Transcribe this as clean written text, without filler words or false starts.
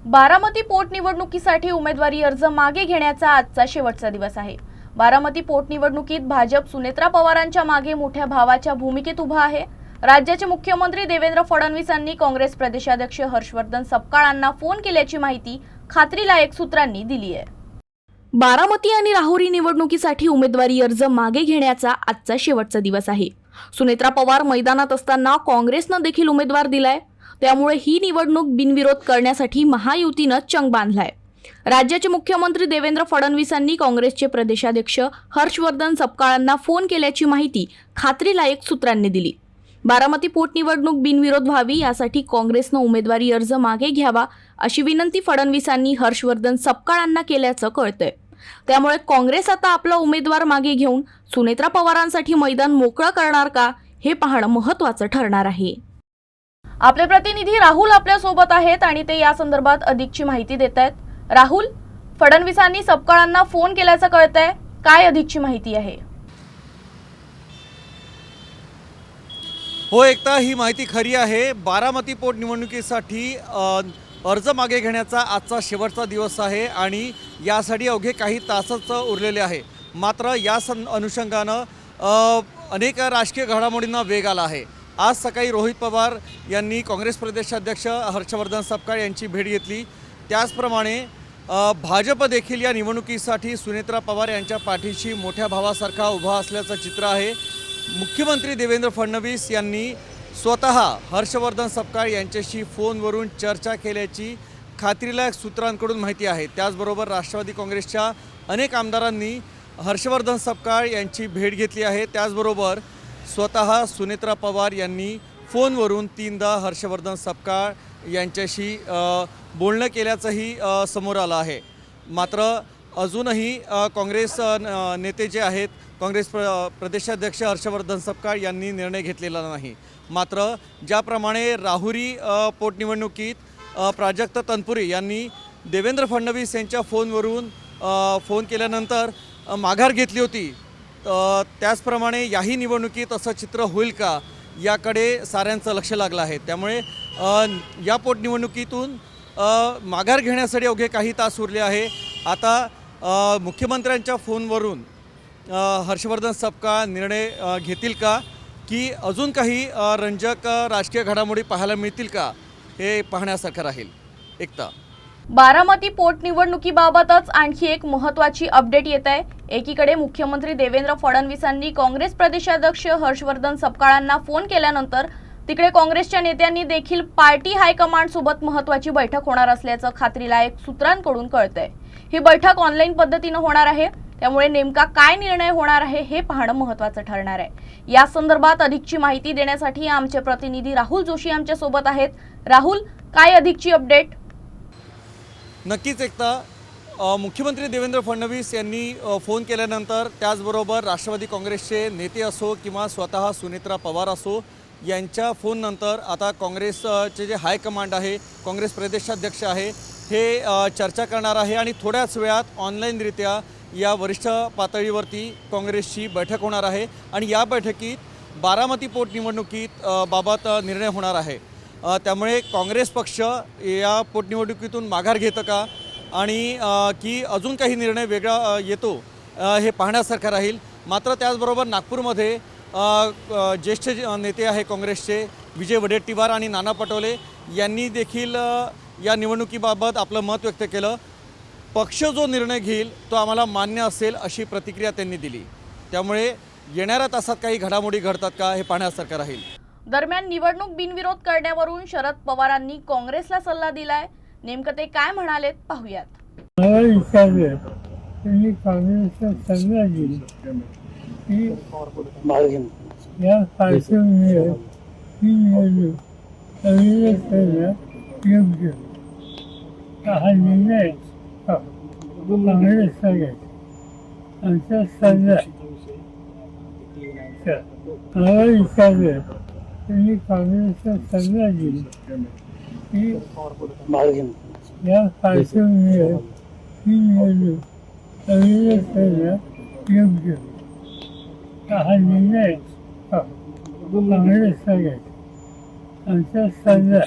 बारामती पोटनिवडणुकीसाठी उमेदवारी अर्ज मागे घेण्याचा आजचा शेवटचा दिवस आहे। बारामती पोटनिवडणुकीत भाजप सुनेत्रा पवारांच्या मागे मोठ्या भावाच्या भूमिकेत उभा आहे। राज्याचे मुख्यमंत्री देवेंद्र फडणवीस यांनी काँग्रेस प्रदेशाध्यक्ष हर्षवर्धन सपकाळांना फोन केल्याची माहिती खात्रीलायक सूत्रांनी दिली आहे। बारामती आणि राहुरी निवडणुकीसाठी उमेदवारी अर्ज मागे घेण्याचा आजचा शेवटचा दिवस आहे। सुनेत्रा पवार मैदानात असताना काँग्रेसने देखील उमेदवार दिलाय, त्यामुळे ही निवडणूक बिनविरोध करण्यासाठी महायुतीने चंग बांधलाय। राज्याचे मुख्यमंत्री देवेंद्र फडणवीसांनी काँग्रेसचे प्रदेशाध्यक्ष हर्षवर्धन सपकाळांना फोन केल्याची माहिती खात्रीलायक सूत्रांनी दिली। बारामती पोटनिवडणूक बिनविरोध व्हावी यासाठी काँग्रेसने उमेदवारी अर्ज मागे घ्यावा अशी विनंती फडणवीसांनी हर्षवर्धन सपकाळांना केल्याचं कळतंय। त्यामुळे काँग्रेस आता आपला उमेदवार मागे घेऊन सुनेत्रा पवारांसाठी मैदान मोकळं करणार का हे पाहणं महत्त्वाचं ठरणार आहे। आपले प्रतिनिधी राहुल आपल्या सोबत आहेत आणि ते या संदर्भात अधिकची माहिती देत आहेत। राहुल, फडणवीसांनी सपकाळांना फोन केल्याचं कळतंय, काय अधिकची माहिती आहे? हो एकता, ही माहिती खरी आहे। बारामती पोटनिवडणुकीसाठी अर्ज मागे घेण्याचा आजचा शेवटचा दिवस आहे आणि यासाठी अवघे काही तासच उरलेले आहे। मात्र या अनुषंगानं अनेक राजकीय घडामोडींना वेग आला आहे। आज सकाळी रोहित पवार यांनी काँग्रेस प्रदेशाध्यक्ष हर्षवर्धन सपकाळ यांची भेट घेतली। त्याचप्रमाणे भाजप देखील या निवडणुकीसाठी सुनेत्रा पवार यांच्या पाठीशी मोठ्या भावासारखा उभा असल्याचं चित्र आहे। मुख्यमंत्री देवेंद्र फडणवीस यांनी स्वतः हर्षवर्धन सपकाळ यांच्याशी फोनवरून चर्चा केल्याची खात्रीलायक सूत्रांकडून माहिती आहे। त्याचबरोबर राष्ट्रवादी काँग्रेसच्या अनेक आमदारांनी हर्षवर्धन सपकाळ यांची भेट घेतली आहे। त्याचबरोबर स्वतः सुनेत्रा पवार यांनी फोनवरून 3दा हर्षवर्धन सपकाळ यांच्याशी बोलणं केल्याचंही समोर आलं आहे। मात्र अजूनही काँग्रेस नेते जे आहेत, काँग्रेस प्रदेशाध्यक्ष हर्षवर्धन सपकाळ यांनी निर्णय घेतलेला नाही। मात्र ज्याप्रमाणे राहुरी पोटनिवडणुकीत प्राजक्त तनपुरे यांनी देवेंद्र फडणवीस यांच्या फोनवरून फोन केल्यानंतर माघार घेतली होती, त्याचप्रमाणे याही निवडणुकीत असं चित्र होईल का याकडे साऱ्यांचं लक्ष लागलं आहे। त्यामुळे या पोटनिवडणुकीतून माघार घेण्यासाठी अवघे काही तास उरले आहे। आता मुख्यमंत्र्यांच्या फोनवरून हर्षवर्धन सपकाळ निर्णय घेतील का, की अजून काही रंजक राजकीय घडामोडी पाहायला मिळतील का, हे पाहण्यासारखं राहील। एकता, बारामती पोटनिवडणुकीबाबतच आणखी एक महत्त्वाची अपडेट येत आहे। एकीकडे मुख्यमंत्री देवेंद्र फडणवीसांनी काँग्रेस प्रदेशाध्यक्ष हर्षवर्धन सपकाळांना फोन केल्यानंतर तिकडे काँग्रेसच्या नेत्यांनी देखील पार्टी हायकमांड सोबत महत्त्वाची बैठक होणार असल्याचं खात्रीलायक सूत्रांकडून कळतंय। ही बैठक ऑनलाईन पद्धतीने होणार आहे, त्यामुळे नेमका काय निर्णय होणार आहे हे पाहणं महत्त्वाचं ठरणार आहे। या संदर्भात अधिकची माहिती देण्यासाठी आमचे प्रतिनिधी राहुल जोशी आमच्या सोबत आहेत। राहुल, काय अधिकची अपडेट? नक्कीच एकता, मुख्यमंत्री देवेंद्र फडणवीस यांनी फोन केल्यानंतर त्याचबरोबर राष्ट्रवादी काँग्रेसचे नेते असो किंवा स्वतः सुनेत्रा पवार असो यांच्या फोननंतर आता काँग्रेसचे जे हायकमांड आहे, काँग्रेस प्रदेशाध्यक्ष आहे, हे चर्चा करणार आहे आणि थोड्याच वेळात ऑनलाईनरित्या या वरिष्ठ पातळीवरती काँग्रेसची बैठक होणार आहे आणि या बैठकीत बारामती पोटनिवडणुकीत बाबत निर्णय होणार आहे। त्यामुळे काँग्रेस पक्ष या पोटनिवडणुकीतून माघार घेतं का आणि की अजून काही निर्णय वेगळा येतो हे पाहण्यासारखं राहील। मात्र त्याचबरोबर नागपूरमध्ये ज्येष्ठ नेते आहे काँग्रेसचे विजय वडेट्टीवार आणि नाना पटोले यांनी देखील या निवडणुकीबाबत आपलं मत व्यक्त केलं। पक्ष जो निर्णय घेईल तो आम्हाला मान्य असेल अशी प्रतिक्रिया त्यांनी दिली। त्यामुळे येणाऱ्या तासात काही घडामोडी घडतात का हे पाहण्यासारखं राहील। दरम्यान निवडणूक बिनविरोध करण्यावरून शरद पवारांनी काँग्रेसला सल्ला दिलाय, नेमकं ते काय म्हणालेत पाहूयात। मला विचारलं त्यांनी काँग्रेसचा सल्ला दिला की या पार्श्वभूमीवर ही निवडणूक अविरोध करणं योग्य, हा निर्णय काँग्रेसचा घ्यायचा आमचा सल्ला। मला विचारलं त्यांनी काँग्रेसचा सल्ला दिला की या पार्श्वभूमीवर ही निवडणूक अविरोध करणं योग्य, हा निर्णय काँग्रेसचा घ्यायचा आमचा सल्ला।